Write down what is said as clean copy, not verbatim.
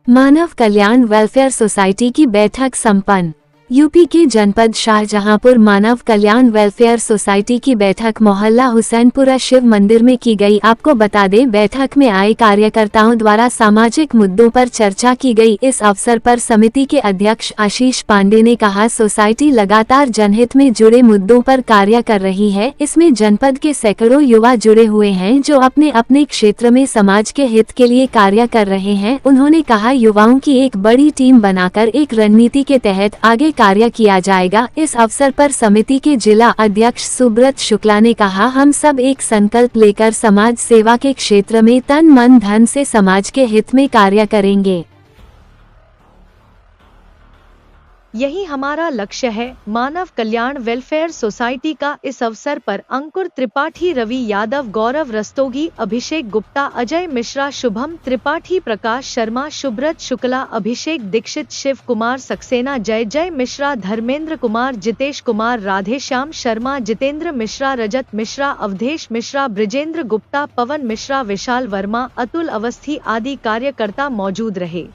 मानव कल्याण welfare society की बैठक संपन्न। यूपी के जनपद शाहजहांपुर मानव कल्याण वेलफेयर सोसाइटी की बैठक मोहल्ला हुसैनपुरा शिव मंदिर में की गई। आपको बता दें, बैठक में आए कार्यकर्ताओं द्वारा सामाजिक मुद्दों पर चर्चा की गई। इस अवसर पर समिति के अध्यक्ष आशीष पांडे ने कहा, सोसाइटी लगातार जनहित में जुड़े मुद्दों पर कार्य कर रही है। इसमें जनपद के सैकड़ों युवा जुड़े हुए हैं जो अपने अपने क्षेत्र में समाज के हित के लिए कार्य कर रहे हैं। उन्होंने कहा, युवाओं की एक बड़ी टीम बनाकर एक रणनीति के तहत आगे कार्य किया जाएगा। इस अवसर पर समिति के जिला अध्यक्ष सुब्रत शुक्ला ने कहा, हम सब एक संकल्प लेकर समाज सेवा के क्षेत्र में तन मन धन से समाज के हित में कार्य करेंगे। यही हमारा लक्ष्य है। मानव कल्याण वेलफेयर सोसाइटी का इस अवसर पर अंकुर त्रिपाठी, रवि यादव, गौरव रस्तोगी, अभिषेक गुप्ता, अजय मिश्रा, शुभम त्रिपाठी, प्रकाश शर्मा, सुब्रत शुक्ला, अभिषेक दीक्षित, शिव कुमार सक्सेना, जय मिश्रा, धर्मेंद्र कुमार, जितेश कुमार, राधेश्याम शर्मा, जितेंद्र मिश्रा, रजत मिश्रा, अवधेश मिश्रा, ब्रिजेंद्र गुप्ता, पवन मिश्रा, विशाल वर्मा, अतुल अवस्थी आदि कार्यकर्ता मौजूद रहे।